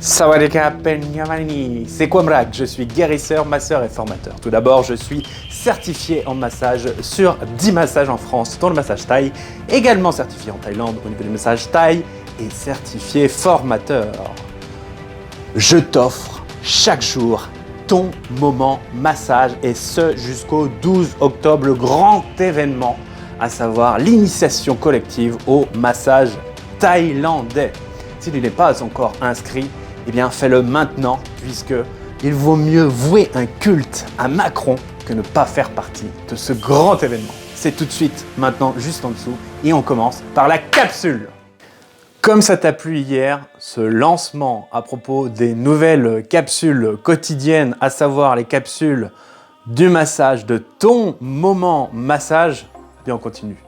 Sawadee Penyamani, c'est Kwamrak, je suis guérisseur, masseur et formateur. Tout d'abord, je suis certifié en massage sur 10 massages en France, dont le massage thaï, également certifié en Thaïlande au niveau du massage thaï et certifié formateur. Je t'offre chaque jour ton moment massage et ce jusqu'au 12 octobre, le grand événement, à savoir l'initiation collective au massage thaïlandais. Si tu n'es pas encore inscrit, eh bien fais-le maintenant puisque il vaut mieux vouer un culte à Macron que ne pas faire partie de ce grand événement. C'est tout de suite, maintenant, juste en dessous et on commence par la capsule. Comme ça t'a plu hier, ce lancement à propos des nouvelles capsules quotidiennes, à savoir les capsules du massage, de ton moment massage, eh bien on continue.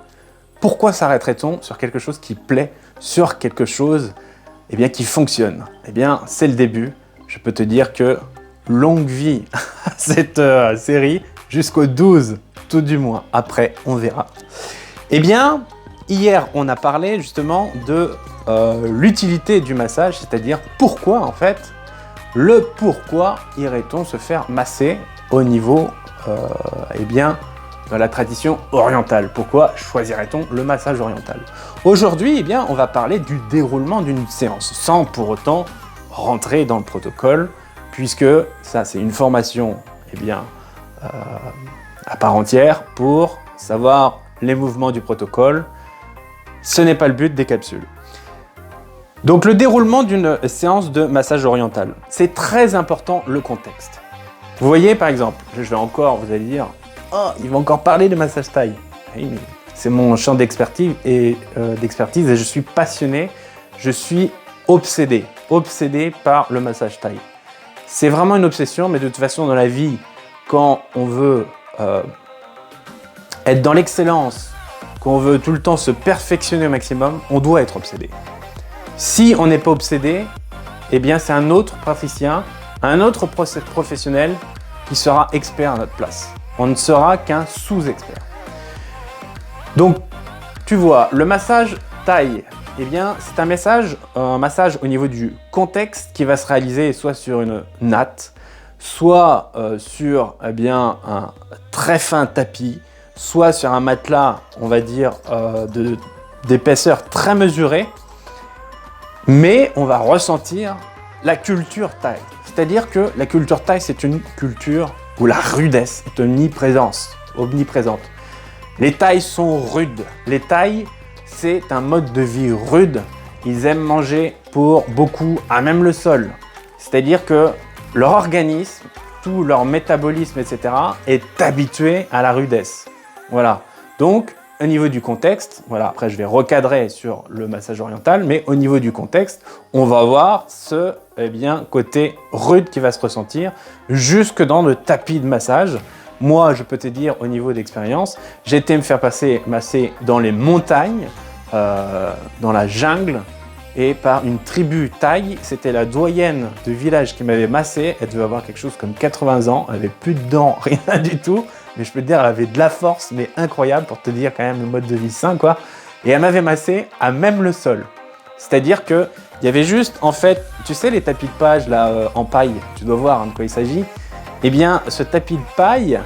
Pourquoi s'arrêterait-on sur quelque chose qui plaît, sur quelque chose qui fonctionne? Eh bien, c'est le début. Je peux te dire que longue vie à cette série, jusqu'au 12, tout du moins. Après, on verra. Eh bien, hier, on a parlé justement de l'utilité du massage, c'est-à-dire pourquoi, en fait, pourquoi irait-on se faire masser au niveau, dans la tradition orientale. Pourquoi choisirait-on le massage oriental? Aujourd'hui, on va parler du déroulement d'une séance, sans pour autant rentrer dans le protocole, puisque ça, c'est une formation à part entière pour savoir les mouvements du protocole. Ce n'est pas le but des capsules. Donc, le déroulement d'une séance de massage oriental, c'est très important le contexte. Vous voyez, par exemple, je vais encore, vous allez dire, oh, il va encore parler de massage thaï. Oui, mais c'est mon champ d'expertise et je suis passionné, je suis obsédé par le massage thaï. C'est vraiment une obsession, mais de toute façon dans la vie, quand on veut être dans l'excellence, qu'on veut tout le temps se perfectionner au maximum, on doit être obsédé. Si on n'est pas obsédé, eh bien c'est un autre praticien, un autre professionnel qui sera expert à notre place. On ne sera qu'un sous-expert. Donc, tu vois, le massage thaï, c'est un massage au niveau du contexte qui va se réaliser soit sur une natte, soit sur un très fin tapis, soit sur un matelas, on va dire, d'épaisseur très mesurée, mais on va ressentir la culture thaï. C'est-à-dire que la culture thaï, c'est une culture où la rudesse est omniprésente. Les Thaïs sont rudes. Les Thaïs, c'est un mode de vie rude. Ils aiment manger pour beaucoup à même le sol. C'est-à-dire que leur organisme, tout leur métabolisme, etc., est habitué à la rudesse. Voilà. Donc, au niveau du contexte, voilà, après je vais recadrer sur le massage oriental, mais au niveau du contexte, on va voir ce côté rude qui va se ressentir jusque dans le tapis de massage. Moi, je peux te dire au niveau d'expérience, j'ai été me faire masser dans les montagnes, dans la jungle, et par une tribu thaï. C'était la doyenne de village qui m'avait massé. Elle devait avoir quelque chose comme 80 ans, elle avait plus de dents, rien du tout. Mais je peux te dire, elle avait de la force, mais incroyable, pour te dire quand même le mode de vie sain, quoi. Et elle m'avait massé à même le sol. C'est-à-dire que il y avait juste, en fait, tu sais les tapis de paille là en paille, tu dois voir de quoi il s'agit. Eh bien, ce tapis de paille,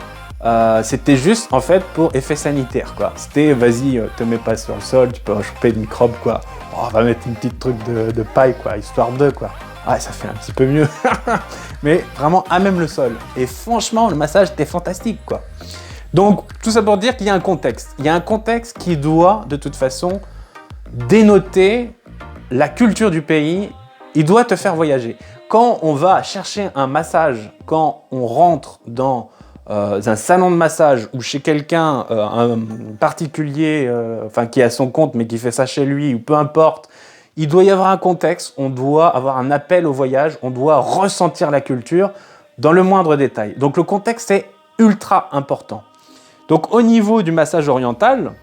c'était juste en fait pour effet sanitaire, quoi. C'était, vas-y, te mets pas sur le sol, tu peux choper des microbes, quoi. Oh, on va mettre une petite truc de paille, quoi, histoire de, quoi. Ouais, ça fait un petit peu mieux. Mais vraiment à même le sol. Et franchement, le massage était fantastique, quoi. Donc, tout ça pour dire qu'il y a un contexte. Il y a un contexte qui doit, de toute façon, dénoter la culture du pays. Il doit te faire voyager. Quand on va chercher un massage, quand on rentre dans un salon de massage ou chez quelqu'un, un particulier, qui a son compte mais qui fait ça chez lui, ou peu importe, il doit y avoir un contexte, on doit avoir un appel au voyage, on doit ressentir la culture dans le moindre détail. Donc le contexte est ultra important. Donc au niveau du massage oriental,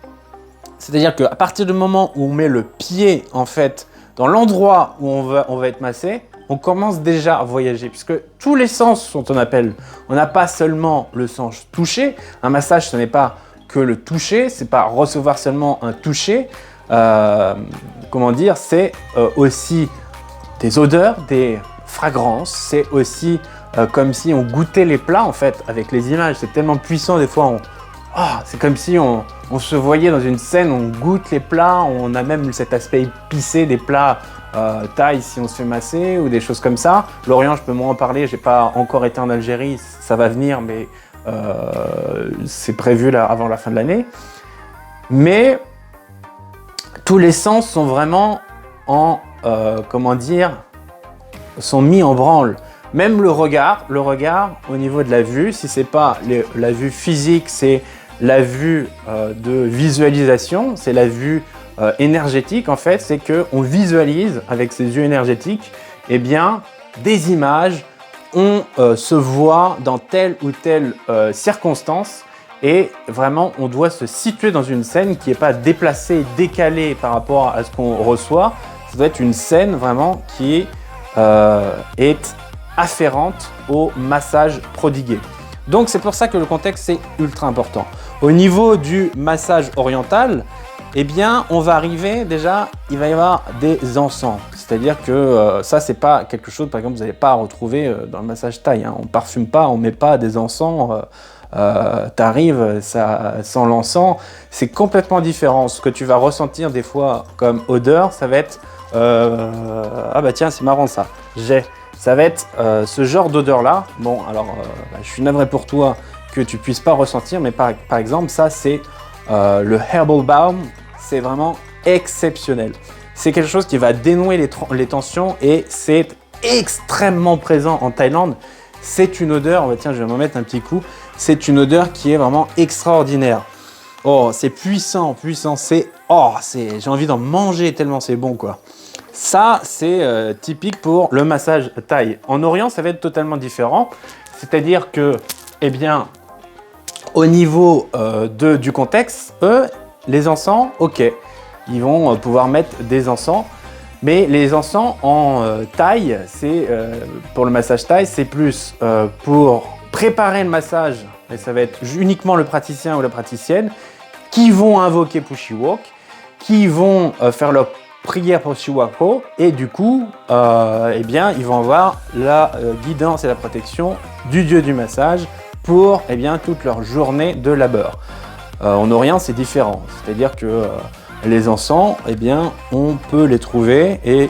c'est-à-dire qu'à partir du moment où on met le pied en fait dans l'endroit où on va être massé, on commence déjà à voyager puisque tous les sens sont en appel. On n'a pas seulement le sens toucher. Un massage, ce n'est pas que le toucher, c'est pas recevoir seulement un toucher. C'est aussi des odeurs, fragrance, c'est aussi comme si on goûtait les plats en fait avec les images. C'est tellement puissant des fois, c'est comme si on se voyait dans une scène, on goûte les plats, on a même cet aspect épicé des plats thaï si on se fait masser ou des choses comme ça. L'Orient, je peux moins en parler, j'ai pas encore été en Algérie, ça va venir, mais c'est prévu là, avant la fin de l'année. Mais tous les sens sont vraiment sont mis en branle. Même le regard au niveau de la vue, si c'est pas la vue physique, c'est la vue de visualisation, c'est la vue énergétique en fait, c'est qu'on visualise avec ses yeux énergétiques des images, on se voit dans telle ou telle circonstance et vraiment on doit se situer dans une scène qui n'est pas déplacée, décalée par rapport à ce qu'on reçoit. Ça doit être une scène vraiment qui est afférente au massage prodigué. Donc c'est pour ça que le contexte est ultra important. Au niveau du massage oriental, on va arriver déjà, il va y avoir des encens. C'est-à-dire que ça c'est pas quelque chose, par exemple, vous n'allez pas retrouver dans le massage thaï. On parfume pas, on met pas des encens. T'arrives, ça sent l'encens. C'est complètement différent. Ce que tu vas ressentir des fois comme odeur, ça va être tiens, c'est marrant ça. Ça va être ce genre d'odeur-là. Bon, alors, je suis navré pour toi que tu puisses pas ressentir, mais par exemple, ça, c'est le Herbal Balm. C'est vraiment exceptionnel. C'est quelque chose qui va dénouer les tensions et c'est extrêmement présent en Thaïlande. C'est une odeur, tiens, je vais m'en mettre un petit coup. C'est une odeur qui est vraiment extraordinaire. Oh, c'est puissant. J'ai envie d'en manger tellement c'est bon, quoi. Ça, c'est typique pour le massage thaï. En Orient, ça va être totalement différent. C'est-à-dire que, au niveau du contexte, eux, les encens, ok, ils vont pouvoir mettre des encens. Mais les encens en thaï, c'est pour le massage thaï, c'est plus pour préparer le massage, et ça va être uniquement le praticien ou la praticienne qui vont invoquer Pushiwok, qui vont faire leur prière pour Shiwako, et du coup, ils vont avoir la guidance et la protection du dieu du massage pour toute leur journée de labeur. En Orient, c'est différent, c'est-à-dire que les encens, on peut les trouver et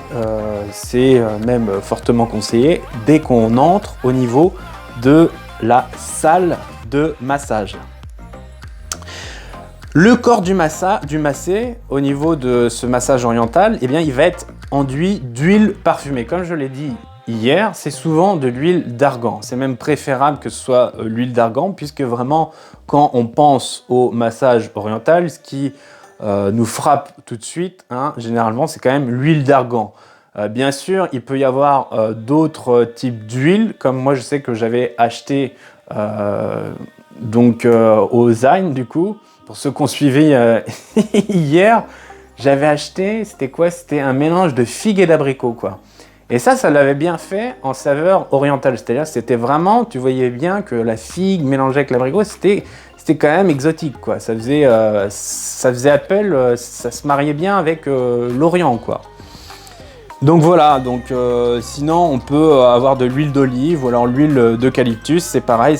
c'est même fortement conseillé dès qu'on entre au niveau de la salle de massage. Le corps du massé, au niveau de ce massage oriental, il va être enduit d'huile parfumée. Comme je l'ai dit hier, c'est souvent de l'huile d'argan. C'est même préférable que ce soit l'huile d'argan, puisque vraiment, quand on pense au massage oriental, ce qui nous frappe tout de suite, généralement, c'est quand même l'huile d'argan. Bien sûr, il peut y avoir d'autres types d'huile, comme moi, je sais que j'avais acheté au Zain, du coup, pour ceux qu'on suivait hier, j'avais acheté, c'était un mélange de figues et d'abricots, quoi. Et ça l'avait bien fait en saveur orientale, c'est-à-dire c'était vraiment, tu voyais bien que la figue mélangée avec l'abricot, c'était quand même exotique, quoi. Ça faisait appel, ça se mariait bien avec l'Orient, quoi. Donc voilà, sinon on peut avoir de l'huile d'olive ou alors l'huile d'eucalyptus, c'est pareil,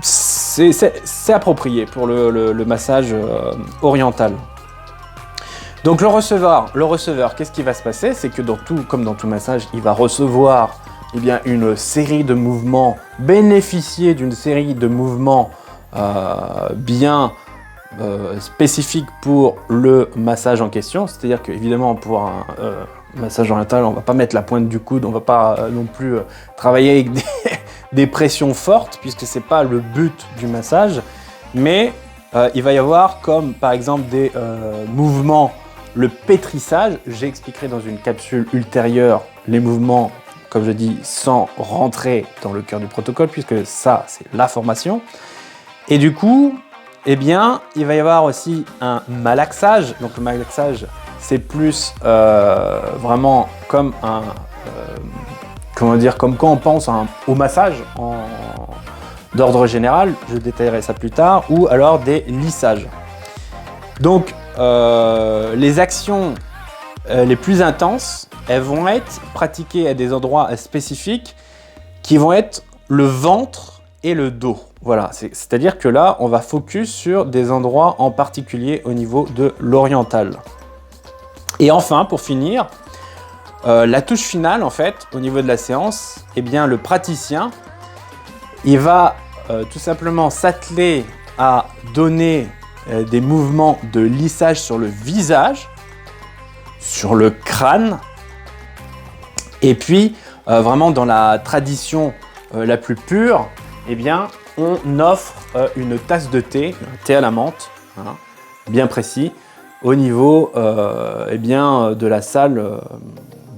c'est approprié pour le massage oriental. Donc le receveur, qu'est-ce qui va se passer? C'est que comme dans tout massage, il va recevoir une série de mouvements, bénéficier d'une série de mouvements bien spécifiques pour le massage en question. C'est-à-dire qu'évidemment, pour un massage oriental, on ne va pas mettre la pointe du coude, on ne va pas non plus travailler avec des pressions fortes, puisque ce n'est pas le but du massage. Mais il va y avoir comme par exemple des mouvements, le pétrissage. J'expliquerai dans une capsule ultérieure les mouvements, comme je dis, sans rentrer dans le cœur du protocole, puisque ça, c'est la formation. Et du coup, il va y avoir aussi un malaxage. Donc le malaxage, c'est plus vraiment comme comme quand on pense au massage d'ordre général, je détaillerai ça plus tard, ou alors des lissages. Donc les actions les plus intenses elles vont être pratiquées à des endroits spécifiques qui vont être le ventre et le dos. Voilà, c'est-à-dire que là, on va focus sur des endroits en particulier au niveau de l'oriental. Et enfin, pour finir, la touche finale, en fait, au niveau de la séance, eh bien, le praticien, il va tout simplement s'atteler à donner des mouvements de lissage sur le visage, sur le crâne, et puis vraiment dans la tradition la plus pure, eh bien, on offre une tasse de thé, un thé à la menthe, hein, bien précis, au niveau eh bien, de la salle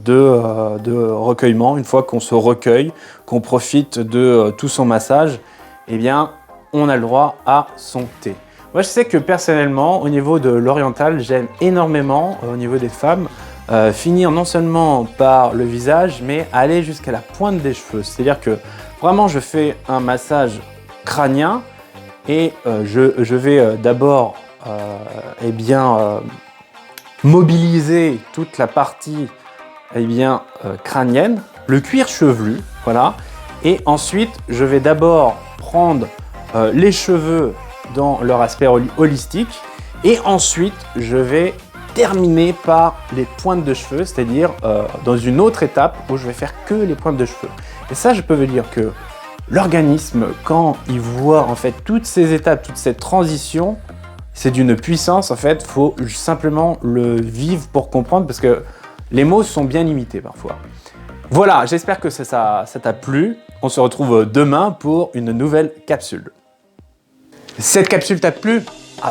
de recueillement. Une fois qu'on se recueille, qu'on profite de tout son massage, eh bien, on a le droit à son thé. Moi, je sais que personnellement, au niveau de l'oriental, j'aime énormément, au niveau des femmes, finir non seulement par le visage, mais aller jusqu'à la pointe des cheveux. C'est-à-dire que vraiment, je fais un massage crânien et je vais d'abord eh bien, mobiliser toute la partie eh bien, crânienne, le cuir chevelu, voilà. Et ensuite, je vais d'abord prendre les cheveux dans leur aspect holistique et ensuite, je vais terminer par les pointes de cheveux, c'est-à-dire dans une autre étape où je vais faire que les pointes de cheveux. Et ça, je peux vous dire que l'organisme, quand il voit en fait toutes ces étapes, toute cette transition, c'est d'une puissance, en fait, il faut simplement le vivre pour comprendre parce que les mots sont bien limités parfois. Voilà, j'espère que ça t'a plu. On se retrouve demain pour une nouvelle capsule. Cette capsule t'a plu?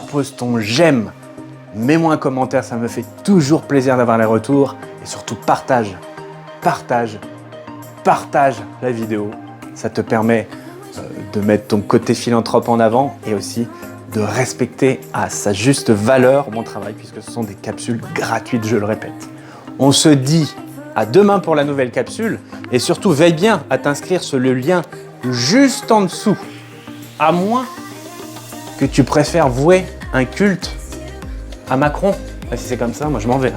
Pose ton j'aime. Mets-moi un commentaire, ça me fait toujours plaisir d'avoir les retours. Et surtout, partage la vidéo. Ça te permet de mettre ton côté philanthrope en avant et aussi de respecter à sa juste valeur mon travail puisque ce sont des capsules gratuites, je le répète. On se dit à demain pour la nouvelle capsule et surtout veille bien à t'inscrire sur le lien juste en dessous. À moins que tu préfères vouer un culte à Macron. Si c'est comme ça, moi je m'en vais.